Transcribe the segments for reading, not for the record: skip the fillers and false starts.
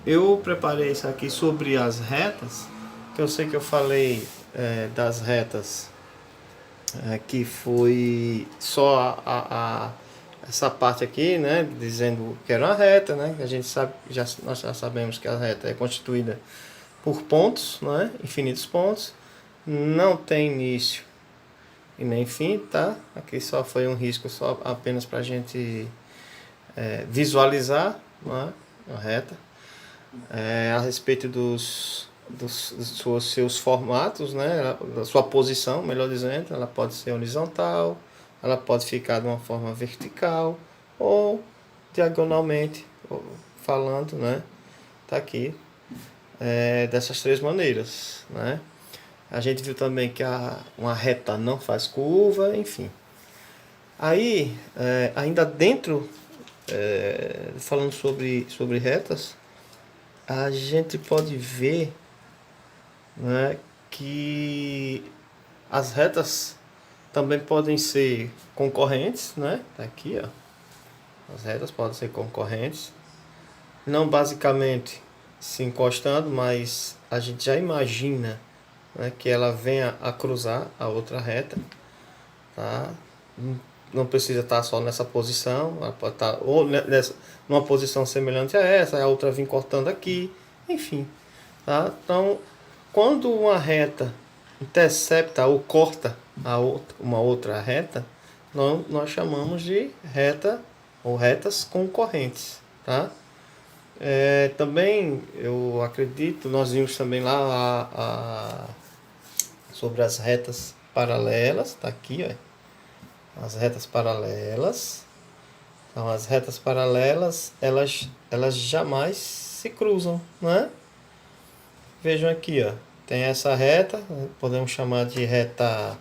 eu preparei isso aqui sobre as retas, que eu sei que eu falei das retas, que foi só essa parte aqui, né, dizendo que era uma reta, né, que a gente sabe, nós já sabemos que a reta é constituída por pontos, né, infinitos pontos, não tem início e nem fim, tá? Aqui só foi um risco só apenas para a gente visualizar, né, a reta. A respeito dos seus formatos, né, da sua posição, melhor dizendo, ela pode ser horizontal, ela pode ficar de uma forma vertical ou diagonalmente, falando, né, tá aqui, dessas três maneiras, né. A gente viu também que uma reta não faz curva, enfim. Aí, ainda dentro, falando sobre retas, a gente pode ver, né, que as retas também podem ser concorrentes, né? Tá aqui, ó. As retas podem ser concorrentes, não basicamente se encostando, mas a gente já imagina, né, que ela venha a cruzar a outra reta, tá? Não precisa estar só nessa posição, ela pode estar ou numa posição semelhante a essa, a outra vir cortando aqui, enfim, tá? Então, quando uma reta intercepta ou corta uma outra reta, nós chamamos de reta ou retas concorrentes, tá? Também eu acredito, nós vimos também lá sobre as retas paralelas, tá aqui, ó, as retas paralelas. Então, as retas paralelas, elas jamais se cruzam, né? Vejam aqui, ó, tem essa reta, podemos chamar de reta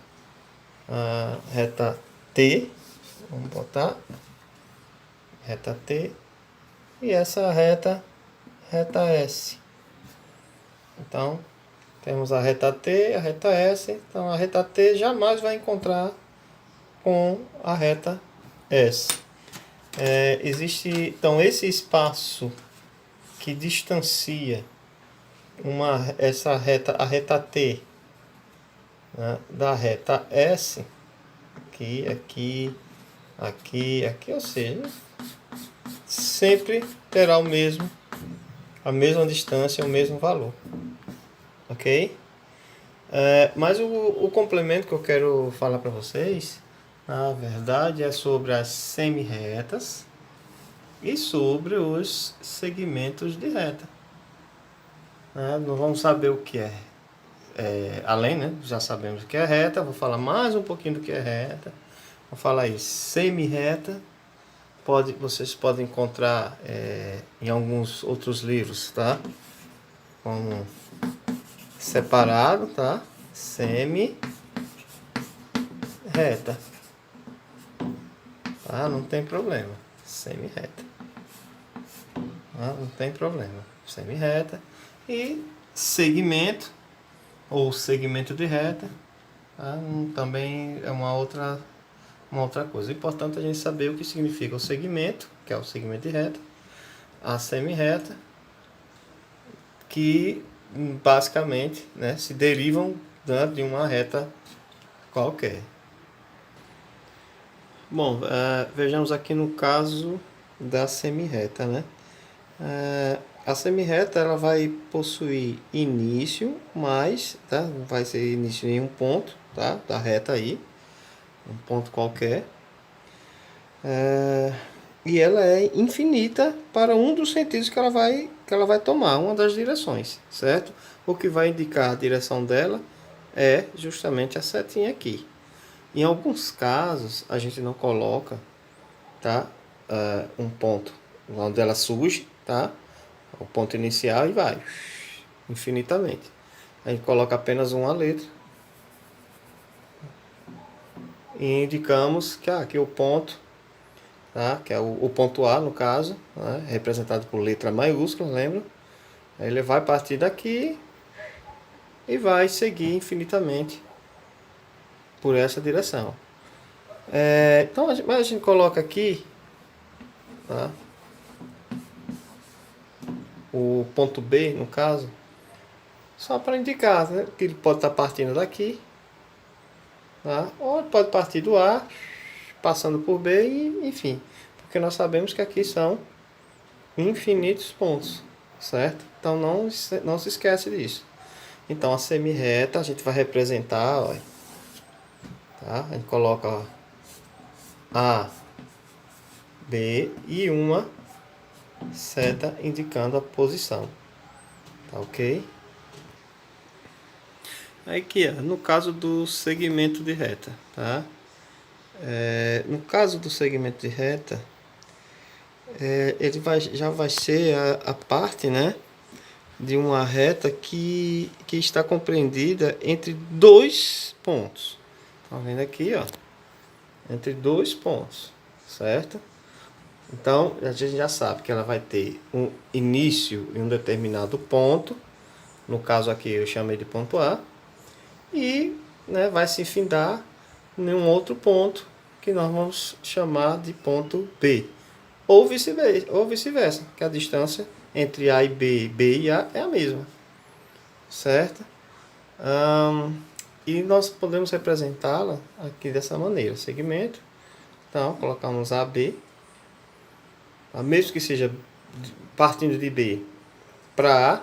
T, vamos botar reta T, e essa reta S. Então, temos a reta T, a reta S, então a reta T jamais vai encontrar com a reta S. Existe então esse espaço que distancia a reta T, né, da reta S, aqui, ou seja, sempre terá a mesma distância, o mesmo valor, ok? Mas o complemento que eu quero falar para vocês, na verdade, é sobre as semi-retas e sobre os segmentos de reta. Nós vamos saber o que além, né? Já sabemos o que é reta, vou falar mais um pouquinho do que é reta. Vou falar aí, semi-reta, vocês podem encontrar em alguns outros livros, tá? Como separado, tá? Semi-reta, tá? Não tem problema, semi-reta, tá? Não tem problema, semi-reta. E segmento, ou segmento de reta, tá? Também é uma outra coisa. É importante a gente saber o que significa o segmento, que é o segmento de reta, a semi-reta, que basicamente, né, se derivam, né, de uma reta qualquer. Bom, vejamos aqui no caso da semi-reta, né? A semi-reta ela vai possuir início, mas, tá, não vai ser início em um ponto, tá, da reta aí, um ponto qualquer. E ela é infinita para um dos sentidos que ela vai tomar, uma das direções, certo? O que vai indicar a direção dela é justamente a setinha aqui. Em alguns casos, a gente não coloca, tá, um ponto onde ela surge, tá? O ponto inicial e vai infinitamente. A gente coloca apenas uma letra e indicamos que aqui o ponto, tá? Que é o ponto A no caso, né? Representado por letra maiúscula, lembra? Aí ele vai partir daqui e vai seguir infinitamente por essa direção. Então a gente coloca aqui, tá, o ponto B, no caso, só para indicar, né, que ele pode estar partindo daqui, tá? Ou ele pode partir do A, passando por B, e, enfim, porque nós sabemos que aqui são infinitos pontos, certo? Então não se esquece disso. Então a semi-reta a gente vai representar, ó, tá? A gente coloca, ó, A, B e uma seta indicando a posição, tá ok? Aqui, ó, no caso do segmento de reta, tá? No caso do segmento de reta, ele já vai ser a parte, né, de uma reta que está compreendida entre dois pontos. Tá vendo aqui, ó? Entre dois pontos, certo? Então, a gente já sabe que ela vai ter um início em um determinado ponto. No caso aqui eu chamei de ponto A. E, né, vai se findar em um outro ponto que nós vamos chamar de ponto B. Ou vice-versa, que a distância entre A e B, B e A é a mesma, certo? E nós podemos representá-la aqui dessa maneira, segmento. Então, colocamos AB, mesmo que seja partindo de B para A,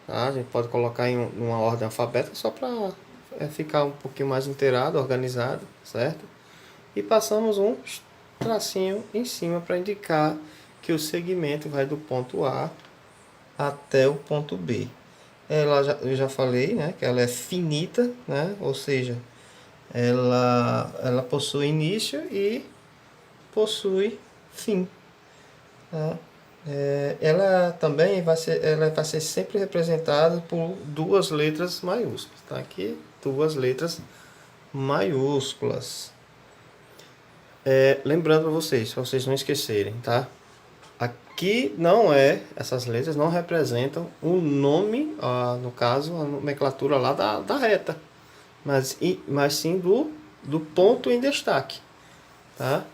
tá? A gente pode colocar em uma ordem alfabética só para ficar um pouquinho mais inteirado, organizado, certo? E passamos um tracinho em cima para indicar que o segmento vai do ponto A até o ponto B. Eu já falei, né, que ela é finita, né, ou seja, ela possui início e possui fim. Tá? Ela também ela vai ser sempre representada por duas letras maiúsculas. Tá? Aqui, duas letras maiúsculas. Lembrando para vocês não esquecerem, tá? Aqui essas letras não representam o nome, no caso, a nomenclatura lá da reta, mas sim do ponto em destaque, tá?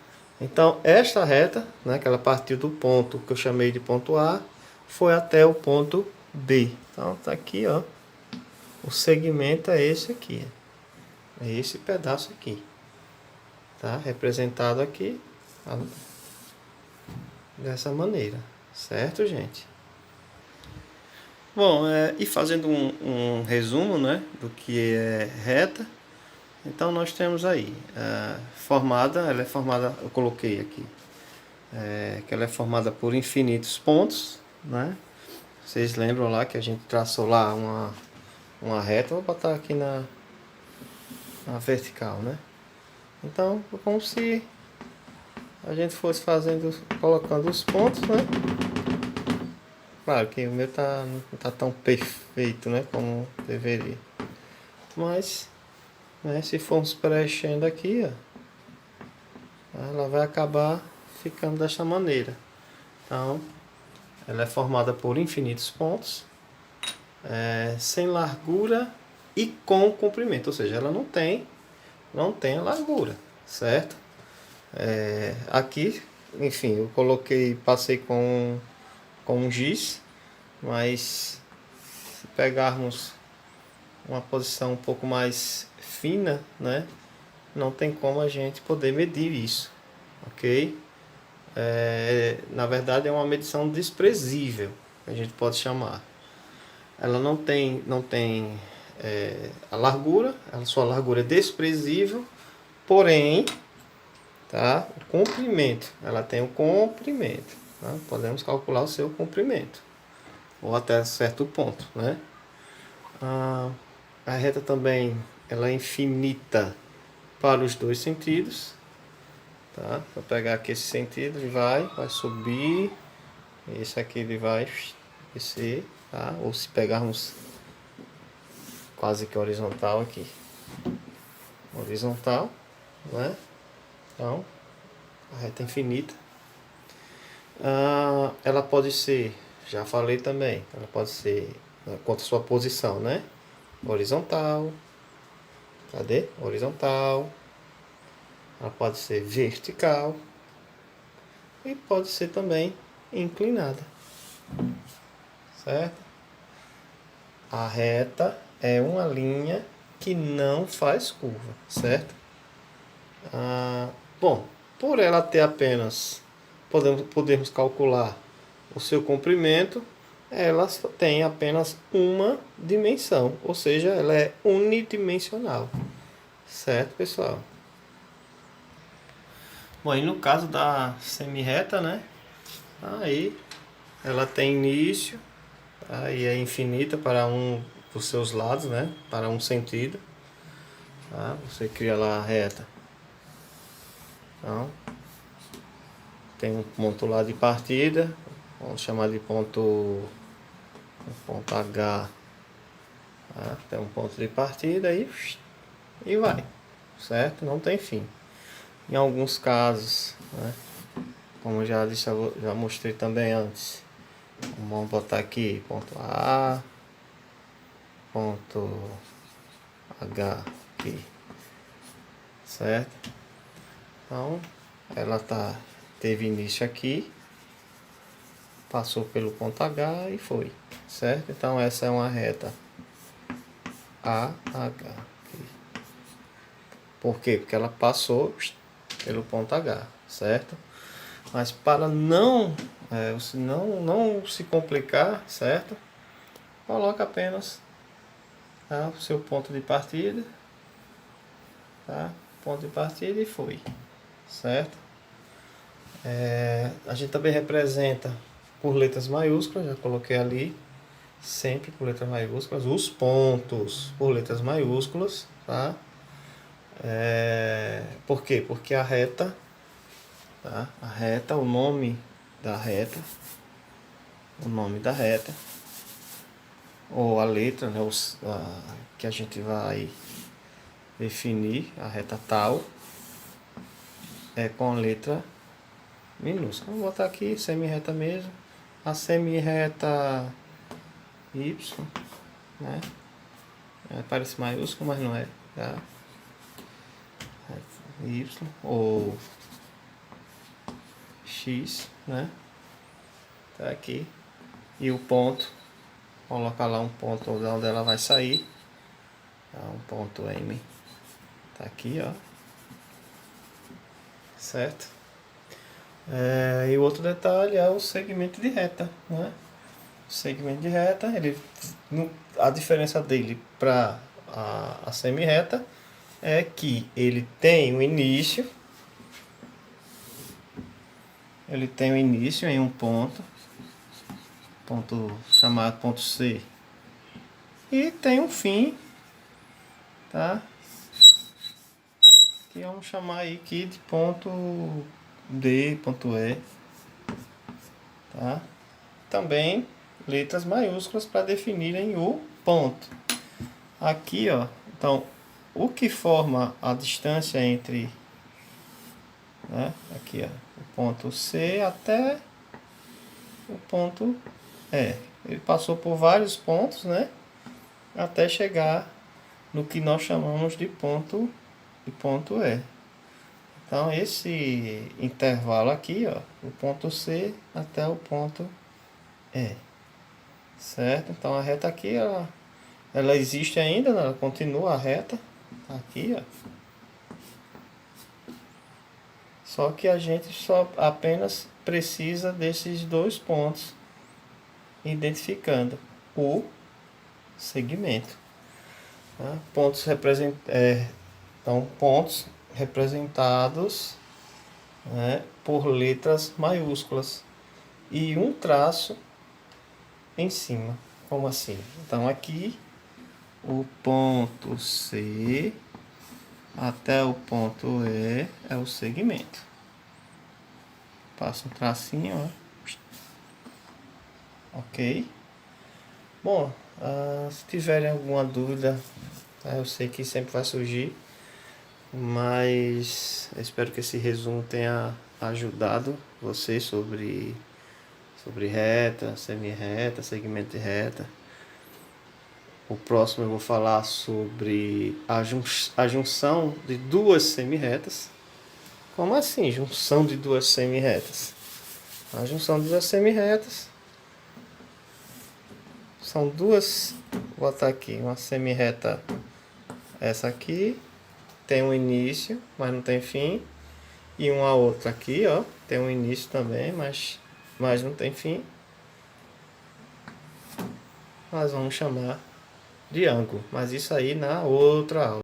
Então, esta reta, né, que ela partiu do ponto que eu chamei de ponto A, foi até o ponto B. Então, tá aqui, ó, o segmento é esse aqui, é esse pedaço aqui, tá? Representado aqui, dessa maneira, certo, gente? Bom, e fazendo um resumo, né, do que é reta, então nós temos aí ela é formada, eu coloquei aqui, que ela é formada por infinitos pontos, né? Vocês lembram lá que a gente traçou lá uma reta, vou botar aqui na vertical, né? Então, como se a gente fosse colocando os pontos, né? Claro que o meu não tá tão perfeito, né, como deveria. Mas, né, se formos preenchendo aqui, ó, ela vai acabar ficando desta maneira. Então, ela é formada por infinitos pontos, sem largura e com comprimento, ou seja, ela não tem a largura, certo? Aqui, enfim, passei com um giz, mas se pegarmos uma posição um pouco mais fina, né, não tem como a gente poder medir isso, ok? Na verdade é uma medição desprezível, a gente pode chamar. Ela não tem a largura, a sua largura é desprezível, porém, tá, o comprimento, ela tem o comprimento, tá? Podemos calcular o seu comprimento, ou até certo ponto, né? A reta também ela é infinita para os dois sentidos, tá? Vou pegar aqui esse sentido, ele vai subir, esse aqui ele vai descer, tá? Ou se pegarmos quase que horizontal aqui, horizontal, né? Então, a reta é infinita. Ela pode ser, já falei também, ela pode ser quanto a sua posição, né? Horizontal, cadê? Horizontal. Ela pode ser vertical e pode ser também inclinada, certo? A reta é uma linha que não faz curva, certo? Bom, por ela ter apenas, podemos calcular o seu comprimento, ela tem apenas uma dimensão, ou seja, ela é unidimensional, certo, pessoal? Bom, e no caso da semi-reta, né? Aí ela tem início, aí é infinita para um dos seus lados, né? Para um sentido, tá? Você cria lá a reta. Então, tem um ponto lá de partida, vamos chamar de ponto H, tá? Tem um ponto de partida e vai, certo? Não tem fim. Em alguns casos, né? Como eu já mostrei também antes, vamos botar aqui ponto A, ponto H aqui, certo? Então ela teve início aqui, passou pelo ponto H e foi, certo? Então essa é uma reta AH aqui. Por quê? Porque ela passou pelo ponto H, certo? Mas para não se complicar, certo? Coloca apenas, tá, o seu ponto de partida, tá? Ponto de partida e foi, certo? A gente também representa por letras maiúsculas, já coloquei ali, sempre por letras maiúsculas, os pontos por letras maiúsculas, tá? Por quê? Porque a reta, tá? A reta, o nome da reta, ou a letra, né, que a gente vai definir, a reta tal, é com a letra minúscula. Vou botar aqui semi-reta mesmo, a semi-reta Y, né? Parece maiúsculo, mas não é, tá? Y ou X, né? Tá aqui. E o ponto, colocar lá um ponto onde ela vai sair, tá? Um ponto M, tá aqui, ó, certo? E o outro detalhe é o segmento de reta, né? O segmento de reta, a diferença dele para a semi-reta é que ele tem um início, em um ponto chamado ponto C, e tem um fim, tá? Que vamos chamar aí aqui de ponto D, ponto E, tá? Também letras maiúsculas para definirem o ponto. Aqui, ó, então o que forma a distância entre, né, aqui, ó, o ponto C até o ponto E. Ele passou por vários pontos, né, até chegar no que nós chamamos de ponto E. Então esse intervalo aqui, ó, o ponto C até o ponto E, certo? Então a reta aqui, ela existe ainda, né? Ela continua a reta aqui, ó. Só que a gente só apenas precisa desses dois pontos, identificando o segmento, tá? Pontos representados, né, por letras maiúsculas e um traço em cima. Como assim? Então aqui o ponto C até o ponto E é o segmento. Passa um tracinho, ó. Ok? Bom, se tiverem alguma dúvida, tá, eu sei que sempre vai surgir, mas eu espero que esse resumo tenha ajudado você sobre reta, semi-reta, segmento de reta. O próximo eu vou falar sobre a junção de duas semi-retas. Como assim, junção de duas semi-retas? A junção de duas semi-retas são duas, vou botar aqui, uma semi-reta, essa aqui, tem um início, mas não tem fim, e uma outra aqui, ó, tem um início também, mas não tem fim. Nós vamos chamar de ângulo, mas isso aí na outra aula.